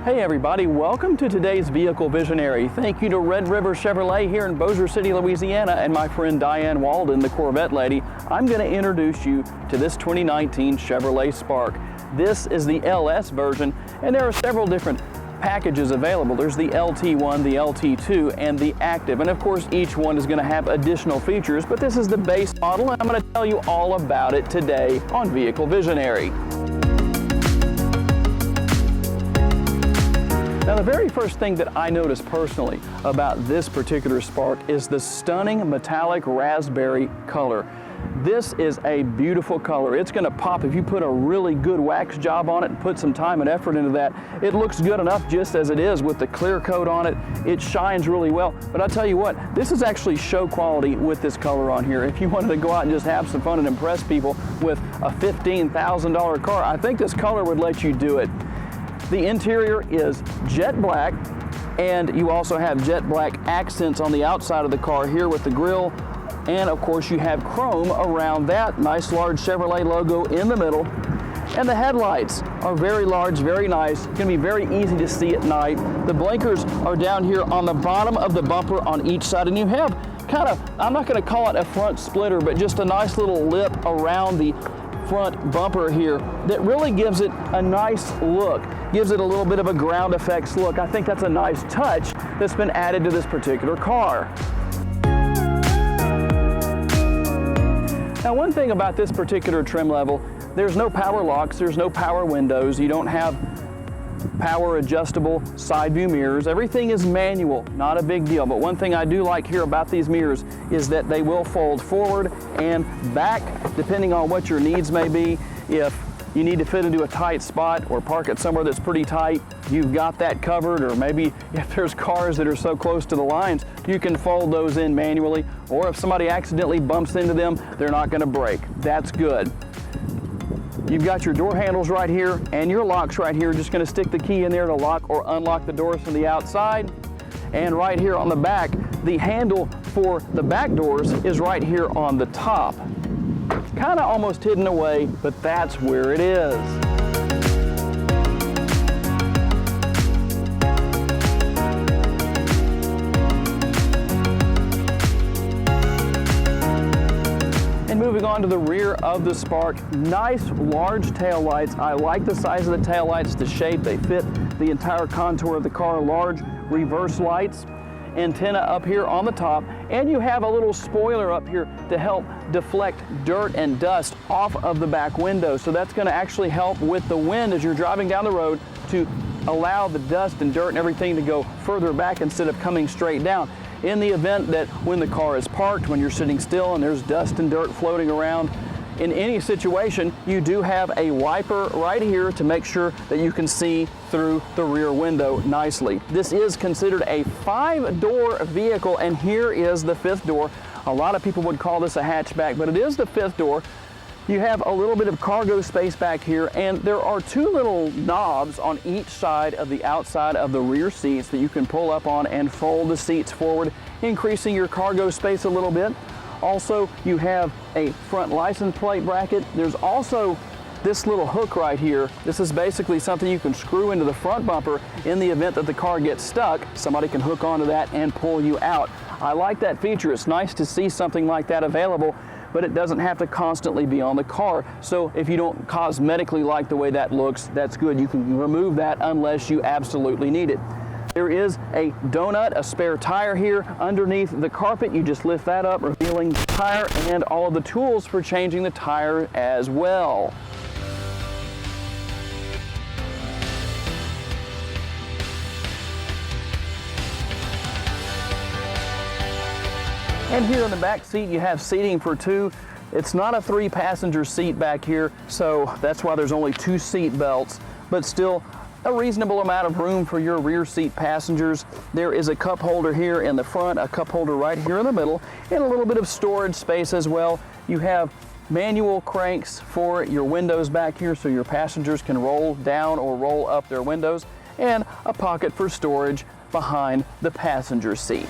Hey everybody, welcome to today's Vehicle Visionary. Thank you to Red River Chevrolet here in Bossier City, Louisiana, and my friend Diane Walden, the Corvette lady. I'm going to introduce you to this 2019 Chevrolet Spark. This is the LS version, and there are several different packages available. There's the LT1, the LT2, and the Active, and of course each one is going to have additional features, but this is the base model, and I'm going to tell you all about it today on Vehicle Visionary. Now, the very first thing that I noticed personally about this particular Spark is the stunning metallic raspberry color. This is a beautiful color. It's going to pop if you put a really good wax job on it and put some time and effort into that. It looks good enough just as it is with the clear coat on it. It shines really well. But I'll tell you what, this is actually show quality with this color on here. If you wanted to go out and just have some fun and impress people with a $15,000 car, I think this color would let you do it. The interior is jet black, and you also have jet black accents on the outside of the car here with the grille, and of course you have chrome around that nice large Chevrolet logo in the middle. And the headlights are very large, very nice. It's going to be very easy to see at night. The blinkers are down here on the bottom of the bumper on each side, and you have kind of, I'm not going to call it a front splitter, but just a nice little lip around the front bumper here that really gives it a nice look, gives it a little bit of a ground effects look. I think that's a nice touch that's been added to this particular car. Now, one thing about this particular trim level, there's no power locks, there's no power windows, you don't have power adjustable side view mirrors. Everything is manual, not a big deal. But one thing I do like here about these mirrors is that they will fold forward and back depending on what your needs may be. If you need to fit into a tight spot or park it somewhere that's pretty tight, you've got that covered. Or maybe if there's cars that are so close to the lines, you can fold those in manually. Or if somebody accidentally bumps into them, they're not going to break. That's good. You've got your door handles right here and your locks right here. Just going to stick the key in there to lock or unlock the doors from the outside. And right here on the back, the handle for the back doors is right here on the top. Kind of almost hidden away, but that's where it is. And moving on to the rear of the Spark, nice large tail lights. I like the size of the tail lights, the shape, they fit the entire contour of the car. Large reverse lights, antenna up here on the top, and you have a little spoiler up here to help deflect dirt and dust off of the back window. So that's going to actually help with the wind as you're driving down the road to allow the dust and dirt and everything to go further back instead of coming straight down. In the event that when the car is parked, when you're sitting still and there's dust and dirt floating around, in any situation, you do have a wiper right here to make sure that you can see through the rear window nicely. This is considered a 5-door vehicle, and here is the 5th door. A lot of people would call this a hatchback, but it is the 5th door. You have a little bit of cargo space back here, and there are 2 little knobs on each side of the outside of the rear seats that you can pull up on and fold the seats forward, increasing your cargo space a little bit. Also, you have a front license plate bracket. There's also this little hook right here. This is basically something you can screw into the front bumper in the event that the car gets stuck. Somebody can hook onto that and pull you out. I like that feature. It's nice to see something like that available, but it doesn't have to constantly be on the car. So if you don't cosmetically like the way that looks, that's good. You can remove that unless you absolutely need it. There is a donut, a spare tire here underneath the carpet. You just lift that up, revealing the tire and all of the tools for changing the tire as well. And here in the back seat, you have seating for 2. It's not a 3-passenger seat back here, so that's why there's only 2 seat belts, but still a reasonable amount of room for your rear seat passengers. There is a cup holder here in the front, a cup holder right here in the middle, and a little bit of storage space as well. You have manual cranks for your windows back here so your passengers can roll down or roll up their windows, and a pocket for storage behind the passenger seat.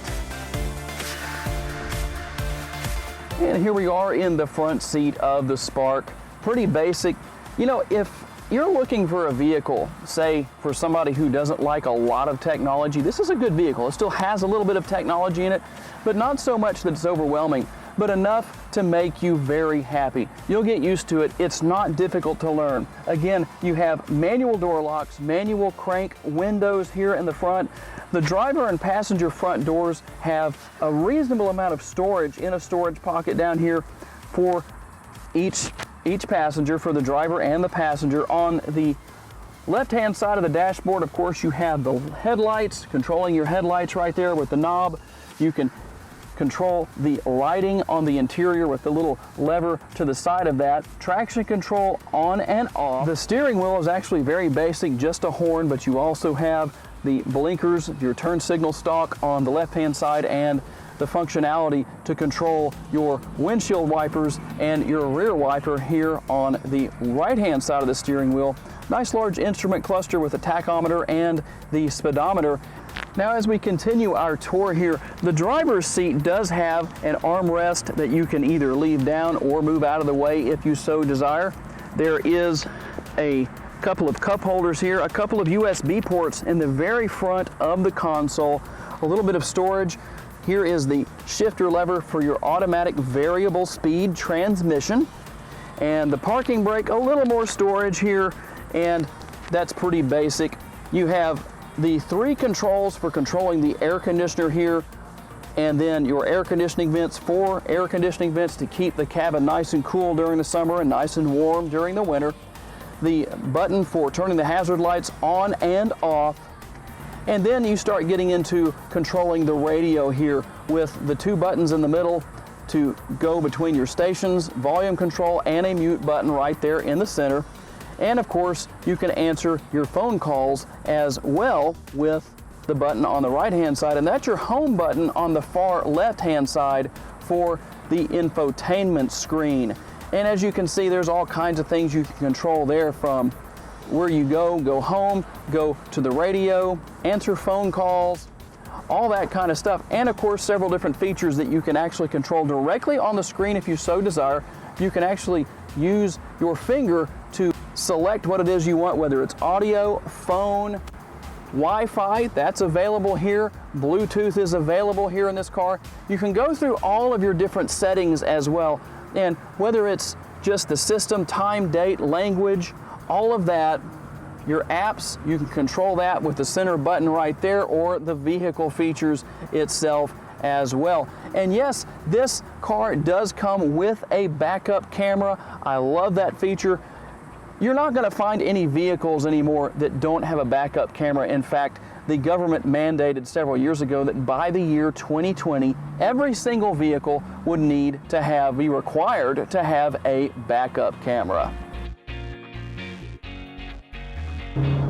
And here we are in the front seat of the Spark. Pretty basic. You know, if you're looking for a vehicle, say for somebody who doesn't like a lot of technology, this is a good vehicle. It still has a little bit of technology in it, but not so much that it's overwhelming, but enough to make you very happy. You'll get used to it. It's not difficult to learn. Again, you have manual door locks, manual crank windows here in the front. The driver and passenger front doors have a reasonable amount of storage in a storage pocket down here for each passenger, for the driver and the passenger. On the left-hand side of the dashboard, of course, you have the headlights, controlling your headlights right there with the knob. You can control the lighting on the interior with the little lever to the side of that. Traction control on and off. The steering wheel is actually very basic, just a horn, but you also have the blinkers, your turn signal stalk on the left-hand side, and the functionality to control your windshield wipers and your rear wiper here on the right-hand side of the steering wheel. Nice large instrument cluster with a tachometer and the speedometer. Now, as we continue our tour here, the driver's seat does have an armrest that you can either leave down or move out of the way if you so desire. There is a couple of cup holders here, a couple of USB ports in the very front of the console, a little bit of storage. Here is the shifter lever for your automatic variable speed transmission, and the parking brake, a little more storage here, and that's pretty basic. You have the 3 controls for controlling the air conditioner here, and then your air conditioning vents, 4 air conditioning vents to keep the cabin nice and cool during the summer and nice and warm during the winter. The button for turning the hazard lights on and off. And then you start getting into controlling the radio here with the 2 buttons in the middle to go between your stations, volume control, and a mute button right there in the center. And of course, you can answer your phone calls as well with the button on the right-hand side, and that's your home button on the far left-hand side for the infotainment screen. And as you can see, there's all kinds of things you can control there, from where you go home, go to the radio, answer phone calls, all that kind of stuff. And of course, several different features that you can actually control directly on the screen if you so desire. You can actually use your finger to select what it is you want, whether it's audio, phone, Wi-Fi, that's available here. Bluetooth is available here in this car. You can go through all of your different settings as well. And whether it's just the system, time, date, language, all of that, your apps, you can control that with the center button right there, or the vehicle features itself as well. And yes, this car does come with a backup camera. I love that feature. You're not going to find any vehicles anymore that don't have a backup camera. In fact, the government mandated several years ago that by the year 2020, every single vehicle would need to be required to have a backup camera.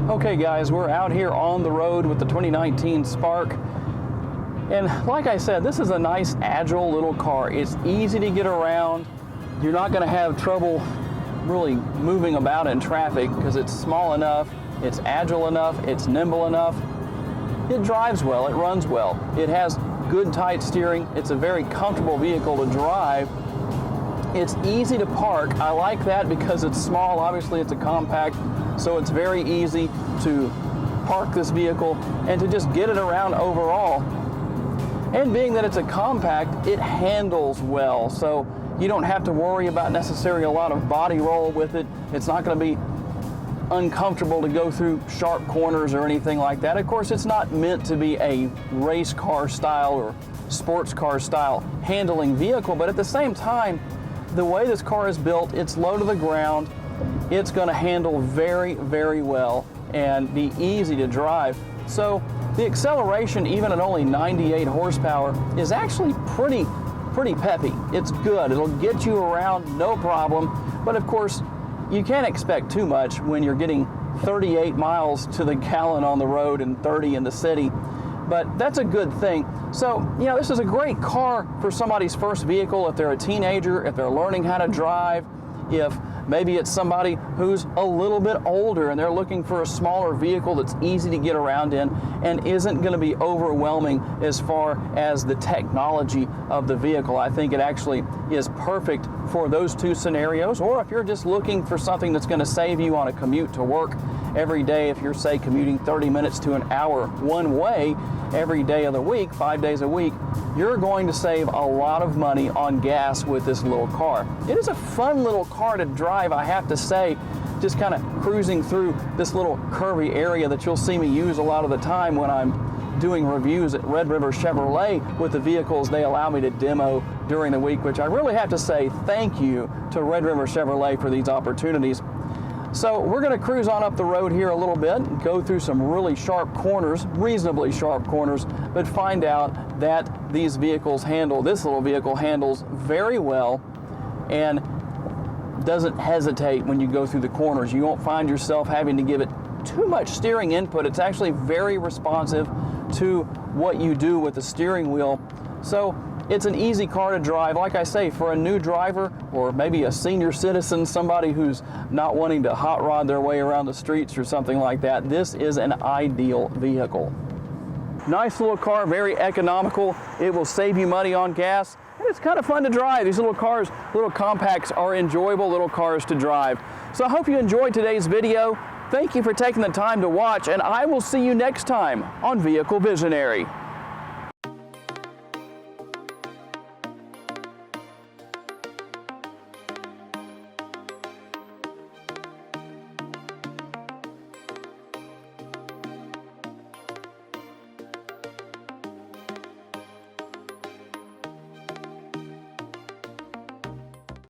Okay guys, we're out here on the road with the 2019 Spark. And like I said, this is a nice, agile little car. It's easy to get around. You're not going to have trouble really moving about in traffic because it's small enough, it's agile enough, it's nimble enough. It drives well, it runs well. It has good tight steering. It's a very comfortable vehicle to drive. It's easy to park. I like that because it's small. Obviously it's a compact, so it's very easy to park this vehicle and to just get it around overall. And being that it's a compact, it handles well, so you don't have to worry about necessarily a lot of body roll with it. It's not going to be uncomfortable to go through sharp corners or anything like that. Of course, it's not meant to be a race car style or sports car style handling vehicle, but at the same time, the way this car is built, it's low to the ground. It's going to handle very, very well and be easy to drive. So the acceleration, even at only 98 horsepower, is actually pretty peppy. It's good. It'll get you around no problem. But of course, you can't expect too much when you're getting 38 miles to the gallon on the road and 30 in the city. But that's a good thing. So, you know, this is a great car for somebody's first vehicle if they're a teenager, if they're learning how to drive, if maybe it's somebody who's a little bit older and they're looking for a smaller vehicle that's easy to get around in and isn't going to be overwhelming as far as the technology of the vehicle. I think it actually is perfect for those two scenarios. Or if you're just looking for something that's going to save you on a commute to work every day, if you're, say, commuting 30 minutes to an hour one way every day of the week, 5 days a week, you're going to save a lot of money on gas with this little car. It is a fun little car to drive, I have to say, just kind of cruising through this little curvy area that you'll see me use a lot of the time when I'm doing reviews at Red River Chevrolet with the vehicles they allow me to demo during the week, which I really have to say thank you to Red River Chevrolet for these opportunities. So we're going to cruise on up the road here a little bit, go through some really sharp corners, reasonably sharp corners, but find out that these vehicles this little vehicle handles very well and doesn't hesitate when you go through the corners. You won't find yourself having to give it too much steering input. It's actually very responsive to what you do with the steering wheel. So it's an easy car to drive. Like I say, for a new driver or maybe a senior citizen, somebody who's not wanting to hot rod their way around the streets or something like that, this is an ideal vehicle. Nice little car, very economical. It will save you money on gas, and it's kind of fun to drive. These little cars, little compacts, are enjoyable little cars to drive. So I hope you enjoyed today's video. Thank you for taking the time to watch, and I will see you next time on Vehicle Visionary.